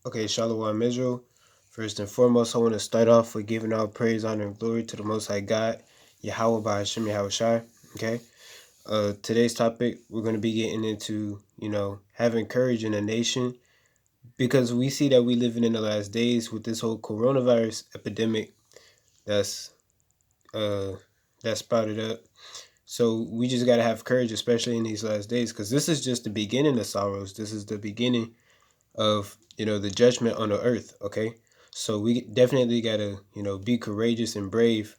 Okay, Shalom Israel. First and foremost, I want to start off with giving all praise, honor, and glory to the Most High God, Yahawah, Bahasham, Yahawashi. Okay. Today's topic, we're going to be getting into, having courage in a nation, because we see that we living in the last days with this whole coronavirus epidemic that's uh that sprouted up. So we just got to have courage, especially in these last days, because this is just the beginning of sorrows. This is the beginning of the judgment on the earth. Okay, so we definitely gotta be courageous and brave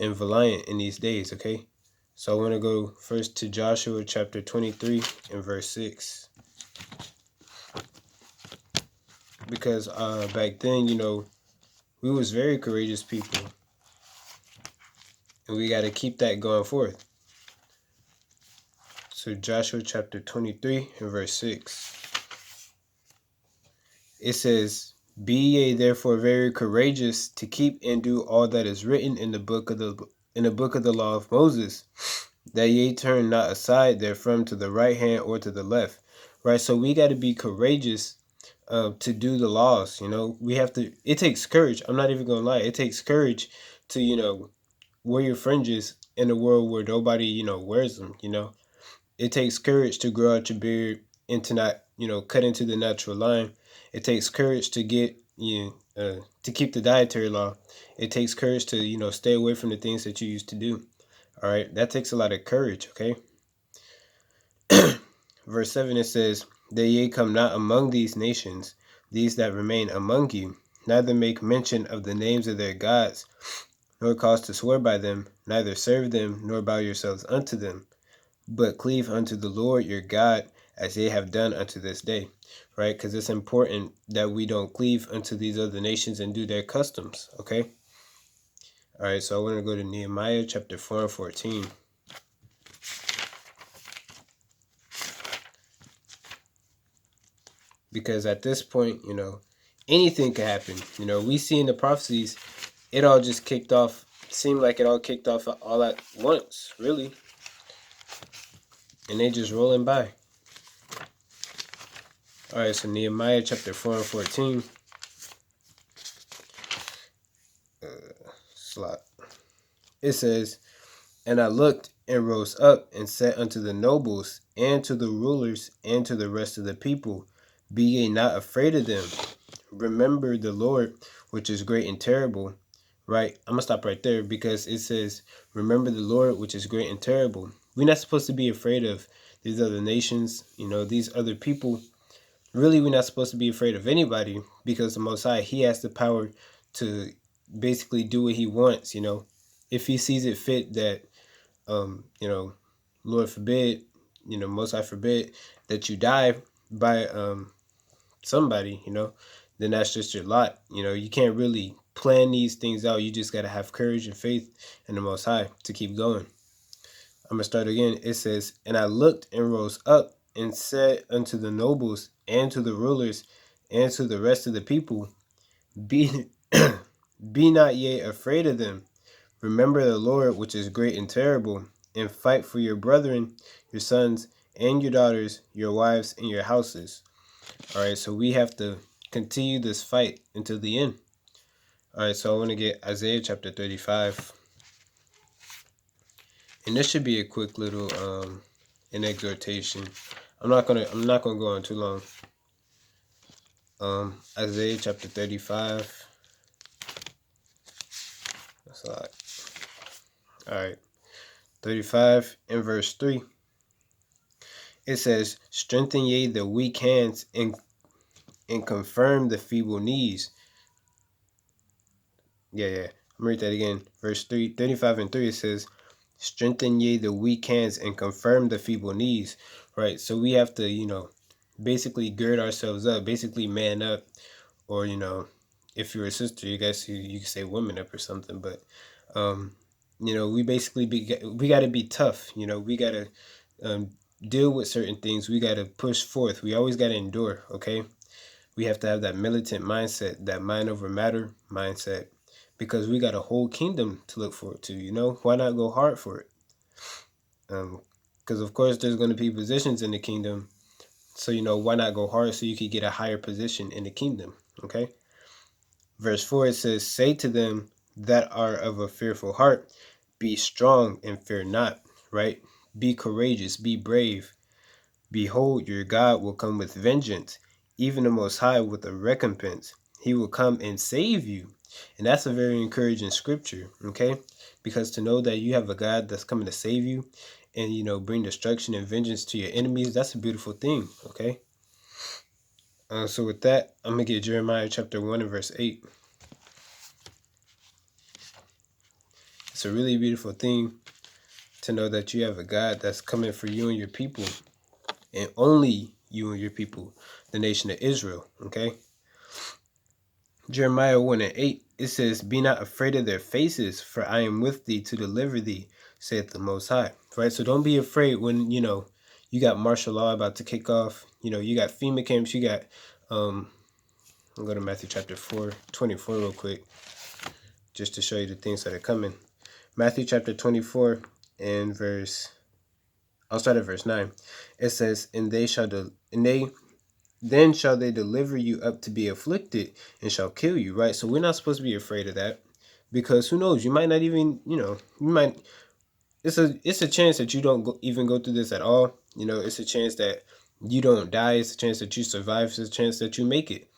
and valiant in these days. Okay, so I want to go first to Joshua chapter 23 and verse 6, because back then we was very courageous people, and we got to keep that going forth. So Joshua chapter 23 and verse 6, it says, "Be ye therefore very courageous to keep and do all that is written in the book of the law of Moses, that ye turn not aside therefrom to the right hand or to the left." Right, so we got to be courageous to do the laws. We have to. It takes courage. I'm not even gonna lie. It takes courage to wear your fringes in a world where nobody wears them. It takes courage to grow out your beard and to not cut into the natural line. It takes courage to get to keep the dietary law. It takes courage to stay away from the things that you used to do. All right, that takes a lot of courage. Okay. Verse 7, it says, "That ye come not among these nations, these that remain among you, neither make mention of the names of their gods, nor cause to swear by them, neither serve them, nor bow yourselves unto them, but cleave unto the Lord your God, as they have done unto this day." Right? Because it's important that we don't cleave unto these other nations and do their customs. Okay? All right, so I want to go to Nehemiah chapter 4 and 14. Because at this point, anything could happen. We see in the prophecies, it all just kicked off, seemed like it all kicked off all at once, really. And they just rolling by. All right, so Nehemiah chapter 4 and 14. Slot. It says, "And I looked and rose up and said unto the nobles and to the rulers and to the rest of the people, Be ye not afraid of them. Remember the Lord, which is great and terrible." Right? I'm going to stop right there, because it says, "Remember the Lord, which is great and terrible." We're not supposed to be afraid of these other nations, these other people. Really, we're not supposed to be afraid of anybody, because the Most High, He has the power to basically do what He wants. If He sees it fit that, Lord forbid, Most High forbid, that you die by somebody, then that's just your lot. You can't really plan these things out. You just got to have courage and faith in the Most High to keep going. I'm going to start again. It says, "And I looked and rose up and said unto the nobles and to the rulers and to the rest of the people, Be, be not ye afraid of them. Remember the Lord, which is great and terrible, and fight for your brethren, your sons and your daughters, your wives and your houses." All right, so we have to continue this fight until the end. All right, so I want to get Isaiah chapter 35. And this should be a quick little an exhortation. I'm not gonna go on too long. Isaiah chapter 35. That's a lot. Alright. 35 and verse 3. It says, "Strengthen ye the weak hands and confirm the feeble knees." Yeah. I'm gonna read that again. Verse 3, 35 and 3, it says, "Strengthen ye the weak hands and confirm the feeble knees." Right? So we have to, basically gird ourselves up, basically man up, or if you're a sister, you guys you can say woman up or something. But we basically we got to be tough. We got to deal with certain things. We got to push forth. We always got to endure. Okay, we have to have that militant mindset, that mind over matter mindset, because we got a whole kingdom to look forward to. Why not go hard for it? Because of course there's going to be positions in the kingdom. So, why not go hard so you could get a higher position in the kingdom? Okay. Verse 4, it says, say to them that are of a fearful heart, be strong and fear not, right? Be courageous, be brave. Behold, your God will come with vengeance, even the Most High with a recompense. He will come and save you. And that's a very encouraging scripture, okay? Because to know that you have a God that's coming to save you and, bring destruction and vengeance to your enemies, that's a beautiful thing, okay? So with that, I'm going to get Jeremiah chapter 1 and verse 8. It's a really beautiful thing to know that you have a God that's coming for you and your people, and only you and your people, the nation of Israel, okay? Jeremiah 1 and 8, it says, be not afraid of their faces, for I am with thee to deliver thee, saith the Most High. Right? So don't be afraid when, you got martial law about to kick off. You got FEMA camps, you got, I'll go to Matthew chapter 24 real quick, just to show you the things that are coming. Matthew chapter 24 and I'll start at verse 9. It says, then shall they deliver you up to be afflicted and shall kill you, right? So we're not supposed to be afraid of that, because who knows? You might not even, it's a chance that you don't even go through this at all. It's a chance that you don't die. It's a chance that you survive. It's a chance that you make it.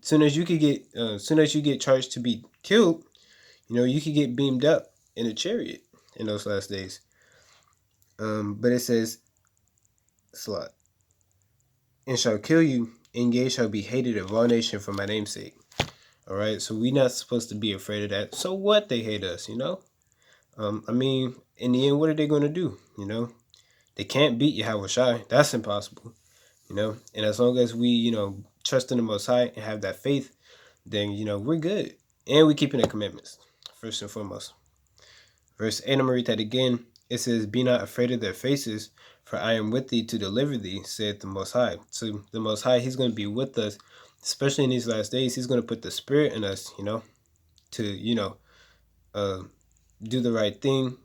Soon as you get charged to be killed, you could get beamed up in a chariot in those last days. But it says, slot, and shall kill you, and ye shall be hated of all nations for my name's sake. All right, so we're not supposed to be afraid of that. So what? They hate us, I mean, in the end, what are they going to do? They can't beat Yahawashi. That's impossible, And as long as we, trust in the Most High and have that faith, then, we're good. And we're keeping the commandments, first and foremost. Verse 8, I'm going to read that again. It says, be not afraid of their faces, for I am with thee to deliver thee, saith the Most High. So the Most High, he's going to be with us, especially in these last days. He's going to put the Spirit in us, to, do the right thing,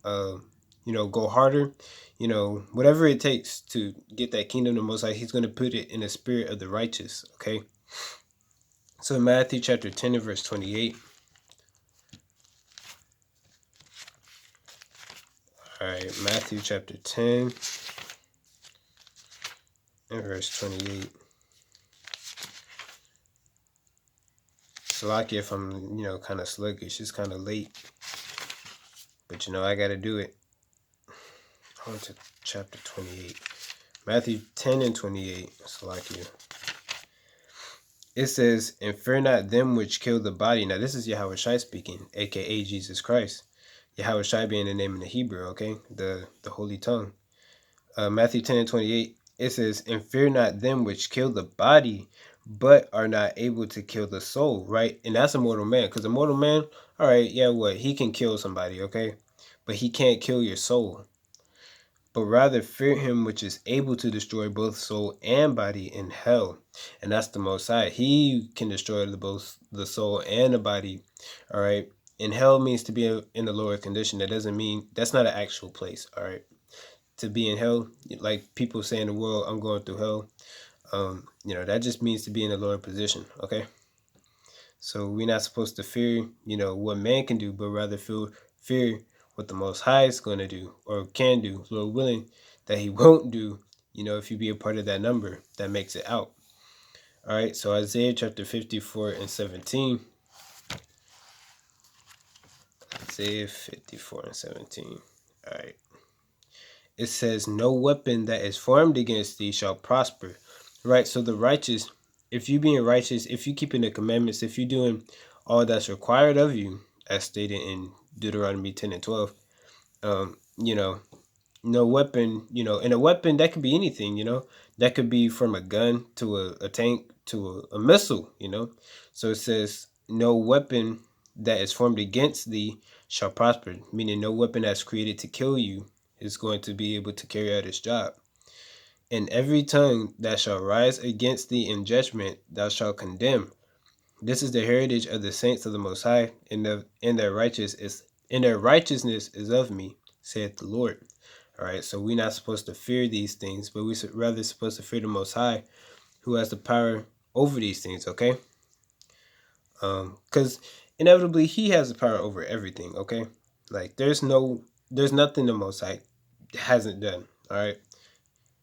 go harder, whatever it takes to get that kingdom of the Most High, he's going to put it in the spirit of the righteous, okay? So in Matthew chapter 10 and verse 28, all right, Matthew chapter 10 and verse 28. Salaki if I'm, kind of sluggish. It's kind of late. But, I got to do it. On to chapter 28. Matthew 10 and 28. Salaki. It says, and fear not them which kill the body. Now, this is Yahawashi speaking, a.k.a. Jesus Christ. Yahawashi being the name in the Hebrew, okay? The holy tongue. Matthew 10 and 28, it says, and fear not them which kill the body, but are not able to kill the soul, right? And that's a mortal man, because a mortal man, all right, yeah, what? He can kill somebody, okay? But he can't kill your soul. But rather fear him which is able to destroy both soul and body in hell. And that's the Most High. He can destroy both the soul and the body, all right? And hell means to be in the lower condition. That doesn't mean, that's not an actual place, all right? To be in hell, like people say in the world, I'm going through hell. That just means to be in a lower position, okay? So we're not supposed to fear, what man can do, but rather fear what the Most High is going to do or can do, Lord willing, that he won't do, if you be a part of that number that makes it out. All right, so Isaiah chapter 54 and 17. Isaiah 54 and 17. All right. It says, no weapon that is formed against thee shall prosper. Right? So the righteous, if you being righteous, if you keeping the commandments, if you doing all that's required of you, as stated in Deuteronomy 10 and 12, no weapon, and a weapon, that could be anything, that could be from a gun to a tank to a missile, So it says, no weapon that is formed against thee shall prosper, meaning no weapon that's created to kill you is going to be able to carry out its job. And every tongue that shall rise against thee in judgment thou shalt condemn. This is the heritage of the saints of the Most High, and their righteousness is of me, saith the Lord. All right, so we're not supposed to fear these things, but we're rather supposed to fear the Most High, who has the power over these things. Okay, because inevitably He has the power over everything. Okay, like there's nothing the Most High hasn't done. All right,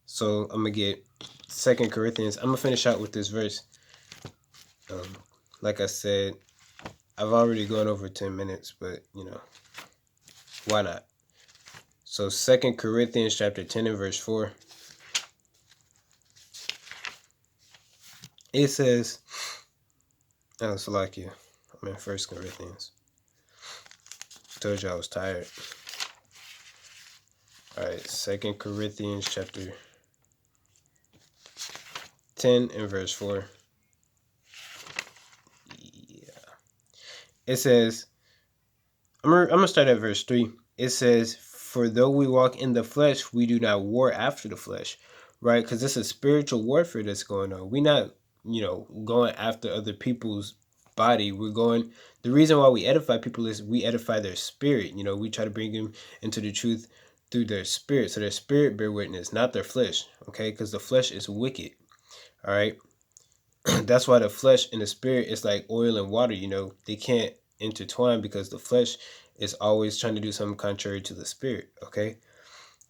so I'm gonna get Second Corinthians. I'm gonna finish out with this verse. Um, like I said, I've already gone over 10 minutes, but why not? So Second Corinthians chapter 10 and verse 4, it says, oh, Salakia, I'm in First Corinthians. Told you I was tired. All right, Second Corinthians chapter 10 and verse 4. Yeah. It says, I'm gonna start at verse 3. It says, for though we walk in the flesh, we do not war after the flesh, right? Because it's a spiritual warfare that's going on. We're not, going after other people's body. The reason why we edify people is we edify their spirit. We try to bring them into the truth through their spirit. So their spirit bear witness, not their flesh, okay? Because the flesh is wicked, all right? That's why the flesh and the spirit is like oil and water. They can't intertwine because the flesh is always trying to do something contrary to the spirit. Okay,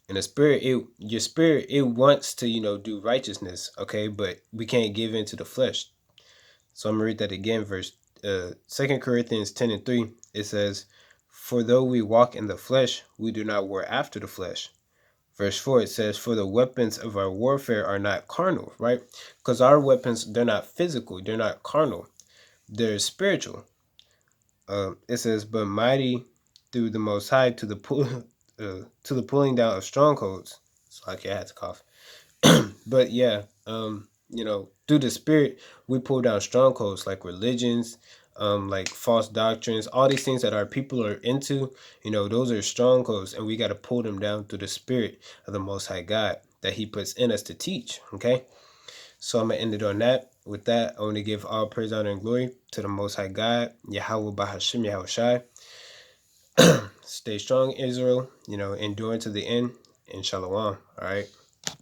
and the spirit, your spirit, it wants to do righteousness. Okay, but we can't give in to the flesh. So I'm gonna read that again. Verse 2 Corinthians 10 and 3. It says, "For though we walk in the flesh, we do not war after the flesh." Verse 4, it says, for the weapons of our warfare are not carnal, right? Because our weapons, they're not physical, they're not carnal, they're spiritual. It says, but mighty through the Most High to the pulling down of strongholds. So I had to cough. But yeah, through the Spirit, we pull down strongholds like religions, like false doctrines, all these things that our people are into. Those are strongholds, and we got to pull them down through the Spirit of the Most High God that He puts in us to teach. Okay, so I'm gonna end it on that. With that, I want to give all praise, honor, and glory to the Most High God, Yahawah, Bahasham, Yahawashi. Stay strong, Israel. Endure to the end. And Shalom. All right.